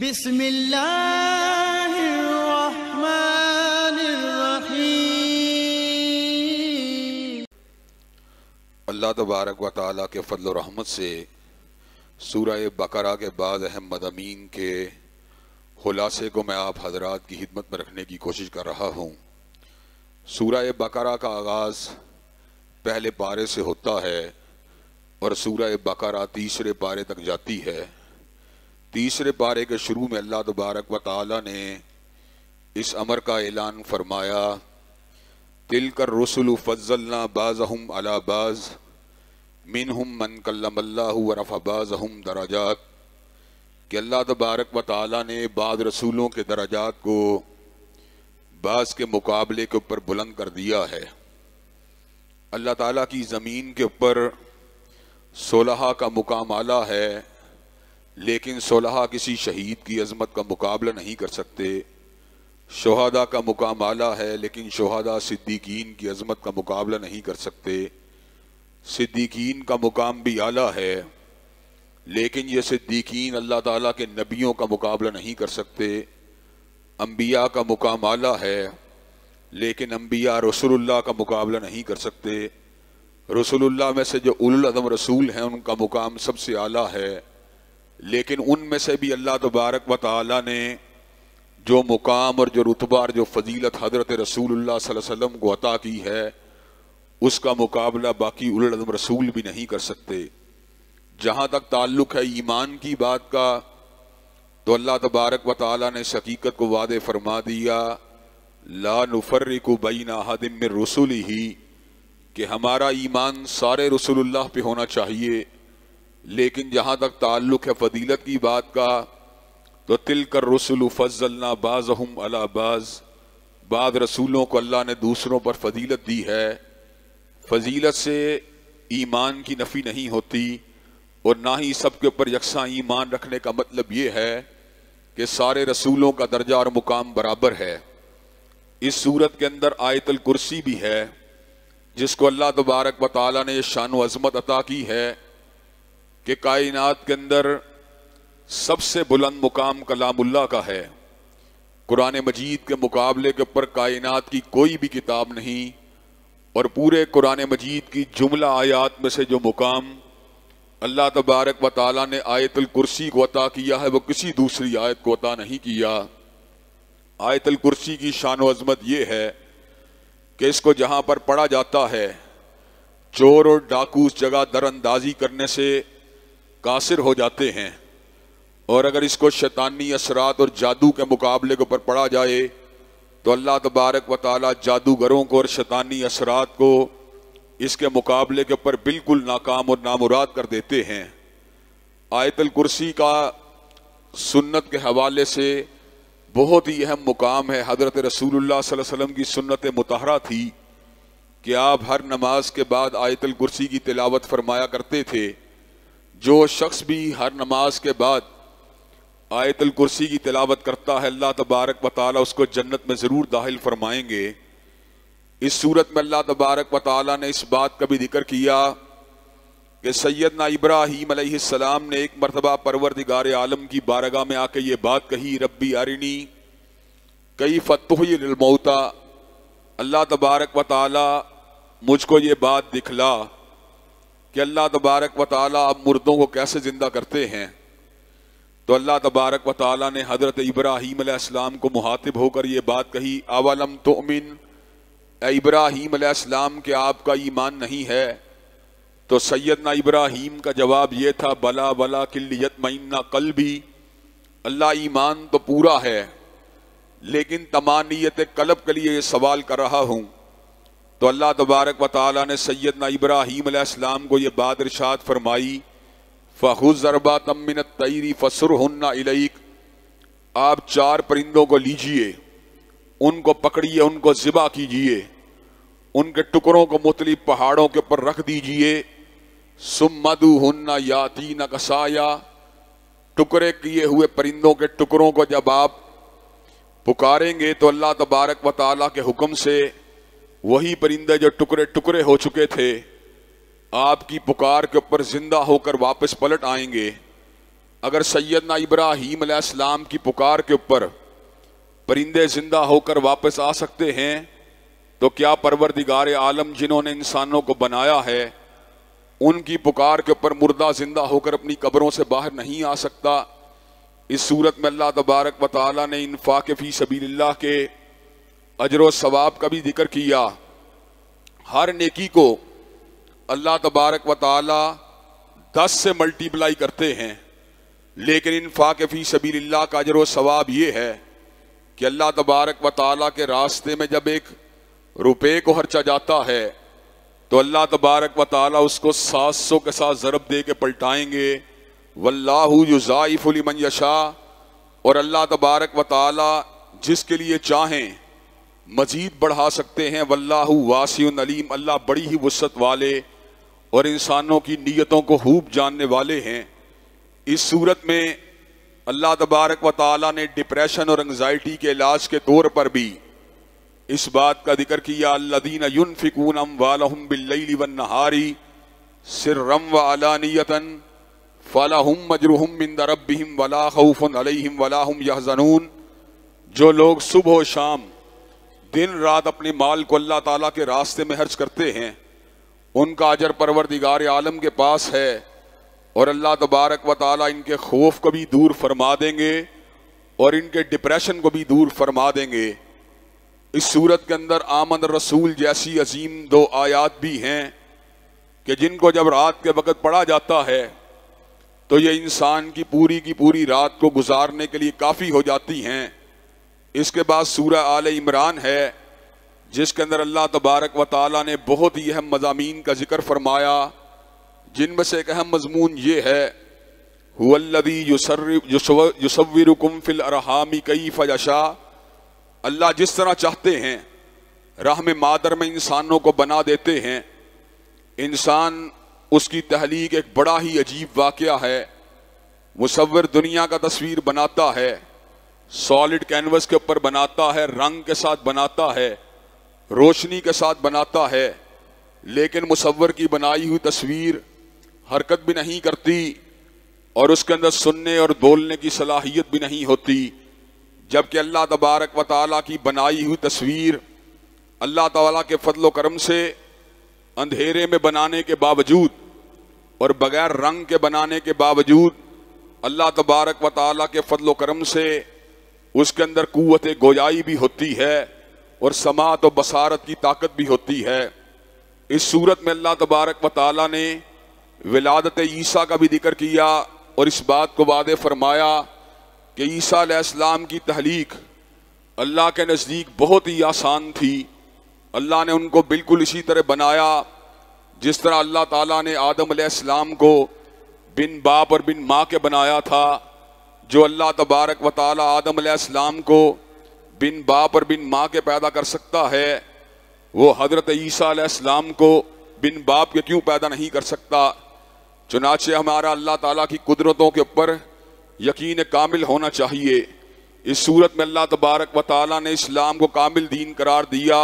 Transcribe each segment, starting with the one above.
بسم اللہ الرحمن الرحیم۔ اللہ تبارک و تعالیٰ کے فضل و رحمت سے سورہ بقرہ کے بعض اہم مضامین کے خلاصے کو میں آپ حضرات کی خدمت میں رکھنے کی کوشش کر رہا ہوں۔ سورہ بقرہ کا آغاز پہلے پارے سے ہوتا ہے اور سورہ بقرہ تیسرے پارے تک جاتی ہے۔ تیسرے پارے کے شروع میں اللہ تبارک و تعالیٰ نے اس امر کا اعلان فرمایا، تِلْکَ الرُّسُلُ فَضَّلْنَا بَعْضَهُمْ عَلَى بَعْضٍ مِّنْهُمْ مَنْ كَلَّمَ اللَّهُ وَرَفَعَ بَعْضَهُمْ دَرَجَاتٍ، کہ اللہ تبارک و تعالیٰ نے بعض رسولوں کے درجات کو بعض کے مقابلے کے اوپر بلند کر دیا ہے۔ اللہ تعالیٰ کی زمین کے اوپر صلحاء کا مقام اعلیٰ ہے، لیکن صلحاء کسی شہید کی عظمت کا مقابلہ نہیں کر سکتے۔ شہداء کا مقام اعلیٰ ہے، لیکن شہداء صدیقین کی عظمت کا مقابلہ نہیں کر سکتے۔ صدیقین کا مقام بھی اعلیٰ ہے، لیکن یہ صدیقین اللہ تعالیٰ کے نبیوں کا مقابلہ نہیں کر سکتے۔ انبیاء کا مقام اعلیٰ ہے، لیکن انبیاء رسول اللہ کا مقابلہ نہیں کر سکتے۔ رسول اللہ میں سے جو اولو العزم رسول ہیں ان کا مقام سب سے اعلیٰ ہے، لیکن ان میں سے بھی اللہ تبارک و تعالیٰ نے جو مقام اور جو رتبہ اور جو فضیلت حضرت رسول اللہ صلی اللہ علیہ وسلم کو عطا کی ہے، اس کا مقابلہ باقی اولو العزم رسول بھی نہیں کر سکتے۔ جہاں تک تعلق ہے ایمان کی بات کا، تو اللہ تبارک و تعالیٰ نے اس حقیقت کو واضح فرما دیا، لا نفرق بین احد من رسلہ، کہ ہمارا ایمان سارے رسول اللہ پہ ہونا چاہیے۔ لیکن جہاں تک تعلق ہے فضیلت کی بات کا، تو تلک الرسل فضلنا بعضهم علی بعض، بعض رسولوں کو اللہ نے دوسروں پر فضیلت دی ہے۔ فضیلت سے ایمان کی نفی نہیں ہوتی، اور نہ ہی سب کے اوپر یکساں ایمان رکھنے کا مطلب یہ ہے کہ سارے رسولوں کا درجہ اور مقام برابر ہے۔ اس صورت کے اندر آیت الکرسی بھی ہے، جس کو اللہ تبارک و تعالیٰ نے یہ شان و عظمت عطا کی ہے کہ کائنات کے اندر سب سے بلند مقام کلام اللہ کا ہے۔ قرآن مجید کے مقابلے کے اوپر کائنات کی کوئی بھی کتاب نہیں، اور پورے قرآن مجید کی جملہ آیات میں سے جو مقام اللہ تبارک و تعالیٰ نے آیت الکرسی کو عطا کیا ہے، وہ کسی دوسری آیت کو عطا نہیں کیا۔ آیت الکرسی کی شان و عظمت یہ ہے کہ اس کو جہاں پر پڑھا جاتا ہے، چور اور ڈاکو اس جگہ در اندازی کرنے سے قاصر ہو جاتے ہیں، اور اگر اس کو شیطانی اثرات اور جادو کے مقابلے کے اوپر پڑھا جائے تو اللہ تبارک و تعالیٰ جادوگروں کو اور شیطانی اثرات کو اس کے مقابلے کے اوپر بالکل ناکام اور نامراد کر دیتے ہیں۔ آیت الکرسی کا سنت کے حوالے سے بہت ہی اہم مقام ہے۔ حضرت رسول اللہ صلی اللہ علیہ وسلم کی سنت مطہرہ تھی کہ آپ ہر نماز کے بعد آیت الکرسی کی تلاوت فرمایا کرتے تھے۔ جو شخص بھی ہر نماز کے بعد آیت الکرسی کی تلاوت کرتا ہے، اللہ تبارک و تعالیٰ اس کو جنت میں ضرور داخل فرمائیں گے۔ اس صورت میں اللہ تبارک و تعالیٰ نے اس بات کا بھی ذکر کیا کہ سیدنا ابراہیم علیہ السلام نے ایک مرتبہ پروردگار عالم کی بارگاہ میں آ کے یہ بات کہی، ربی ارنی کیف تحیی الموتیٰ، اللہ تبارک و تعالیٰ مجھ کو یہ بات دکھلا کہ اللہ تبارک و تعالیٰ اب مردوں کو کیسے زندہ کرتے ہیں۔ تو اللہ تبارک و تعالیٰ نے حضرت ابراہیم علیہ السلام کو مخاطب ہو کر یہ بات کہی، اولم تؤمن، اے ابراہیم علیہ السلام کہ آپ کا ایمان نہیں ہے؟ تو سیدنا ابراہیم کا جواب یہ تھا، بلا ولکن لیطمئن قلبی، اللہ ایمان تو پورا ہے، لیکن طمانینت قلب کے لیے یہ سوال کر رہا ہوں۔ تو اللہ تبارک و تعالیٰ نے سیدنا ابراہیم علیہ السلام کو یہ بات ارشاد فرمائی، فَخُذْ أَرْبَعَةً مِّنَ الطَّيْرِ فَصُرْهُنَّ إِلَيْكَ، آپ 4 پرندوں کو لیجئے، ان کو پکڑیے، ان کو ذبح کیجئے، ان کے ٹکڑوں کو مختلف پہاڑوں کے اوپر رکھ دیجئے، ثُمَّ ادْعُوهُنَّ يَأْتِينَكَ سَعْيًا، ٹکڑے کیے ہوئے پرندوں کے ٹکڑوں کو جب آپ پکاریں گے تو اللہ تبارک و تعالیٰ کے حکم سے وہی پرندے جو ٹکڑے ٹکڑے ہو چکے تھے آپ کی پکار کے اوپر زندہ ہو کر واپس پلٹ آئیں گے۔ اگر سیدنا ابراہیم علیہ السلام کی پکار کے اوپر پرندے زندہ ہو کر واپس آ سکتے ہیں تو کیا پروردگار عالم جنہوں نے انسانوں کو بنایا ہے ان کی پکار کے اوپر مردہ زندہ ہو کر اپنی قبروں سے باہر نہیں آ سکتا؟ اس صورت میں اللہ تبارک و تعالیٰ نے انفاق فی سبیل اللہ کے اجر و ثواب کا بھی ذکر کیا۔ ہر نیکی کو اللہ تبارک و تعالیٰ 10 سے ملٹیپلائی کرتے ہیں، لیکن انفاق فی سبیل اللہ کا اجر و ثواب یہ ہے کہ اللہ تبارک و تعالیٰ کے راستے میں جب 1 روپے کو خرچا جاتا ہے تو اللہ تبارک و تعالیٰ اس کو 700 کے ساتھ ضرب دے کے پلٹائیں گے۔ واللہ یضاعف لمن یشاء، اور اللہ تبارک و تعالیٰ جس کے لیے چاہیں مزید بڑھا سکتے ہیں۔ واللہ واسع علیم، اللہ بڑی ہی وسعت والے اور انسانوں کی نیتوں کو خوب جاننے والے ہیں۔ اس صورت میں اللہ تبارک و تعالیٰ نے ڈپریشن اور انگزائٹی کے علاج کے طور پر بھی اس بات کا ذکر کیا، الذین ینفقون اموالہم باللیل والنہار سرا وعلانیۃ فلہم اجرہم عند ربہم ولا خوف علیہم ولا ہم یحزنون۔ جو لوگ صبح و شام دن رات اپنے مال کو اللہ تعالیٰ کے راستے میں خرچ کرتے ہیں ان کا اجر پروردگار عالم کے پاس ہے، اور اللہ تبارک و تعالیٰ ان کے خوف کو بھی دور فرما دیں گے اور ان کے ڈپریشن کو بھی دور فرما دیں گے۔ اس صورت کے اندر آمن الرسول جیسی عظیم 2 آیات بھی ہیں کہ جن کو جب رات کے وقت پڑھا جاتا ہے تو یہ انسان کی پوری رات کو گزارنے کے لیے کافی ہو جاتی ہیں۔ اس کے بعد سورہ آل عمران ہے جس کے اندر اللہ تبارک و تعالیٰ نے بہت ہی اہم مضامین کا ذکر فرمایا، جن میں سے ایک اہم مضمون یہ ہے هو الذی یصورکم فی الارحام کیف یشاء۔ اللہ جس طرح چاہتے ہیں رحم مادر میں انسانوں کو بنا دیتے ہیں۔ انسان اس کی تخلیق ایک بڑا ہی عجیب واقعہ ہے۔ مصور دنیا کا تصویر بناتا ہے، سالڈ کینوس کے اوپر بناتا ہے، رنگ کے ساتھ بناتا ہے، روشنی کے ساتھ بناتا ہے، لیکن مصور کی بنائی ہوئی تصویر حرکت بھی نہیں کرتی اور اس کے اندر سننے اور بولنے کی صلاحیت بھی نہیں ہوتی، جبکہ اللہ تبارک و تعالیٰ کی بنائی ہوئی تصویر اللہ تعالیٰ کے فضل و کرم سے اندھیرے میں بنانے کے باوجود اور بغیر رنگ کے بنانے کے باوجود اللہ تبارک و تعالیٰ کے فضل و کرم سے اس کے اندر قوت گویائی بھی ہوتی ہے اور سماعت و بصارت کی طاقت بھی ہوتی ہے۔ اس صورت میں اللہ تبارک و تعالیٰ نے ولادت عیسیٰ کا بھی ذکر کیا اور اس بات کو واضح فرمایا کہ عیسیٰ علیہ السلام کی تخلیق اللہ کے نزدیک بہت ہی آسان تھی۔ اللہ نے ان کو بالکل اسی طرح بنایا جس طرح اللہ تعالیٰ نے آدم علیہ السلام کو بن باپ اور بن ماں کے بنایا تھا۔ جو اللہ تبارک و تعالیٰ آدم علیہ السلام کو بن باپ اور بن ماں کے پیدا کر سکتا ہے، وہ حضرت عیسیٰ علیہ السلام کو بن باپ کے کیوں پیدا نہیں کر سکتا؟ چنانچہ ہمارا اللہ تعالیٰ کی قدرتوں کے اوپر یقین کامل ہونا چاہیے۔ اس صورت میں اللہ تبارک و تعالیٰ نے اسلام کو کامل دین قرار دیا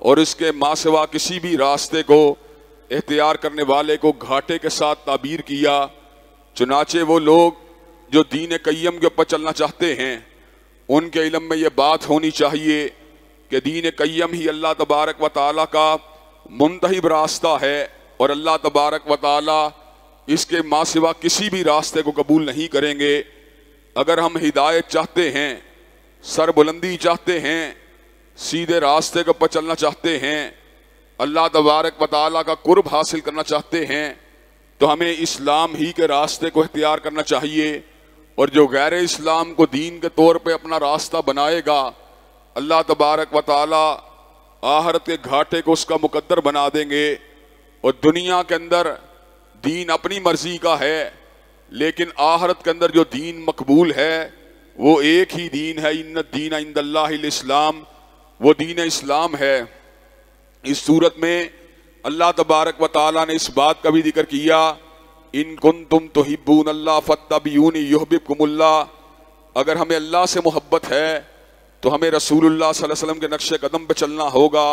اور اس کے ماں سوا کسی بھی راستے کو اختیار کرنے والے کو گھاٹے کے ساتھ تعبیر کیا۔ چنانچہ وہ لوگ جو دین قیم کے اوپر چلنا چاہتے ہیں ان کے علم میں یہ بات ہونی چاہیے کہ دین قیم ہی اللہ تبارک و تعالیٰ کا منتخب راستہ ہے اور اللہ تبارک و تعالیٰ اس کے ماں سوا کسی بھی راستے کو قبول نہیں کریں گے۔ اگر ہم ہدایت چاہتے ہیں، سر بلندی چاہتے ہیں، سیدھے راستے کے اوپر چلنا چاہتے ہیں، اللہ تبارک و تعالیٰ کا قرب حاصل کرنا چاہتے ہیں تو ہمیں اسلام ہی کے راستے کو اختیار کرنا چاہیے، اور جو غیر اسلام کو دین کے طور پہ اپنا راستہ بنائے گا اللہ تبارک و تعالیٰ آخرت کے گھاٹے کو اس کا مقدر بنا دیں گے۔ اور دنیا کے اندر دین اپنی مرضی کا ہے، لیکن آخرت کے اندر جو دین مقبول ہے وہ ایک ہی دین ہے، ان الدین عند اللہ الاسلام، وہ دین اسلام ہے۔ اس صورت میں اللہ تبارک و تعالیٰ نے اس بات کا بھی ذکر کیا، ان کنتم تحبون اللہ فاتبعونی یحببکم اللہ۔ اگر ہمیں اللہ سے محبت ہے تو ہمیں رسول اللہ صلی اللہ علیہ وسلم کے نقش قدم پہ چلنا ہوگا،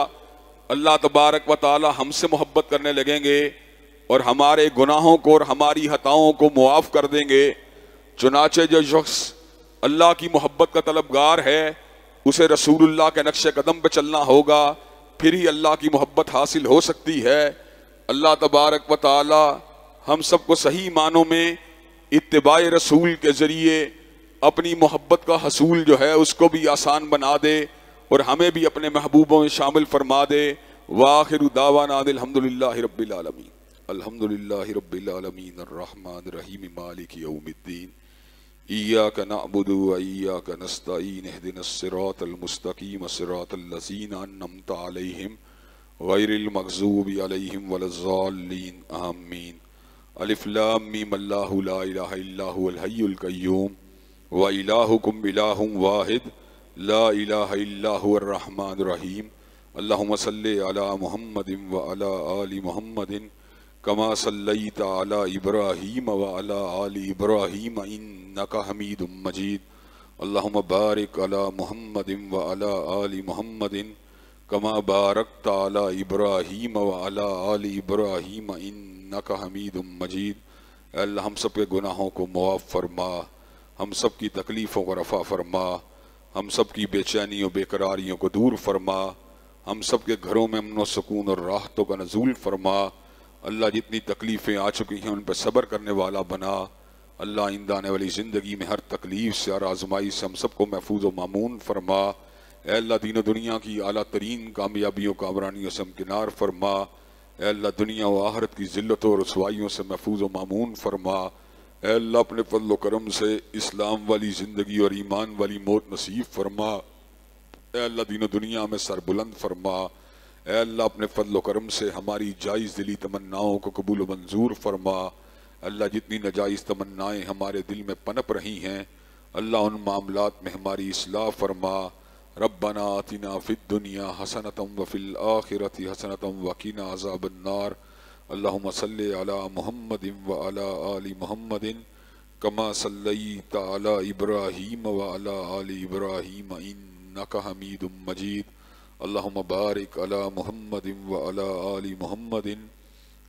اللہ تبارک و تعالیٰ ہم سے محبت کرنے لگیں گے اور ہمارے گناہوں کو اور ہماری خطاؤں کو معاف کر دیں گے۔ چنانچہ جو شخص اللہ کی محبت کا طلبگار ہے اسے رسول اللہ کے نقش قدم پہ چلنا ہوگا، پھر ہی اللہ کی محبت حاصل ہو سکتی ہے۔ اللہ تبارک و تعالی ہم سب کو صحیح معنوں میں اتباع رسول کے ذریعے اپنی محبت کا حصول جو ہے اس کو بھی آسان بنا دے اور ہمیں بھی اپنے محبوبوں میں شامل فرما دے۔ وآخر دعوانا الحمدللہ رب العالمین، الحمدللہ رب العالمین الرحمن الرحیم مالک یوم الدین، ایاک نعبد و ایاک نستعین، اہدنا الصراط المستقیم صراط الذین انعمت علیہم غیر المغضوب علیہم ولا الضالین آمین۔ الف لام میم اللہ لا الہ الا هو الحی القیوم وإلہکم الہ واحد لا الہ الا هو الرحمن الرحیم۔ اللہم صلی علی محمد وعلی آل محمد کما صلیت علی ابراہیم وعلی آل ابراہیم انک حمید مجید۔ اللہم بارک علی محمد وعلی آل محمد کما بارکت علی ابراہیم وعلی آل ابراہیم انک حمید مجید۔ اے اللہ ہم سب کے گناہوں کو معاف فرما، ہم سب کی تکلیفوں کو رفع فرما، ہم سب کی بے چینی و بے قراریوں کو دور فرما، ہم سب کے گھروں میں امن و سکون اور راحتوں کا نزول فرما۔ اللہ جتنی تکلیفیں آ چکی ہیں ان پہ صبر کرنے والا بنا۔ اللہ آئندہ آنے والی زندگی میں ہر تکلیف سے اور آزمائی سے ہم سب کو محفوظ و مامون فرما۔ اے اللہ دین و دنیا کی اعلیٰ ترین کامیابیوں کامرانیوں سے امکنار فرما۔ اے اللہ دنیا و آخرت کی ذلتوں اور رسوائیوں سے محفوظ و مامون فرما۔ اے اللہ اپنے فضل و کرم سے اسلام والی زندگی اور ایمان والی موت نصیب فرما۔ اے اللہ دین و دنیا میں سر بلند فرما۔ اے اللہ اپنے فضل و کرم سے ہماری جائز دلی تمناؤں کو قبول و منظور فرما۔ اللہ جتنی ناجائز تمنائیں ہمارے دل میں پنپ رہی ہیں اللہ ان معاملات میں ہماری اصلاح فرما۔ ربنا آتنا فی الدنیا حسنۃ وفی الآخرۃ حسنۃ وقنا عذاب النار۔ اللہم صلی علی محمد وعلی آل محمد کما صلیت علی ابراہیم وعلی آل ابراہیم انک حمید مجید۔ اللہم بارک علی محمد وعلی آل محمد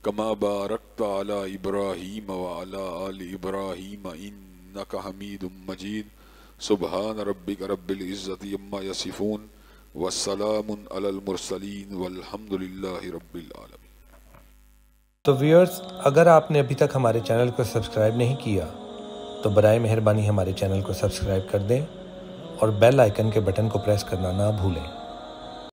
کما بارکت علی ابراہیم وعلی آل ابراہیم انک حمید مجید۔ سبحان ربک رب العزت عما یصفون والسلام علی المرسلین والحمد للہ رب العالمین۔ تو ویورز، اگر آپ نے ابھی تک ہمارے چینل کو سبسکرائب نہیں کیا تو برائے مہربانی ہمارے چینل کو سبسکرائب کر دیں اور بیل آئیکن کے بٹن کو پریس کرنا نہ بھولیں۔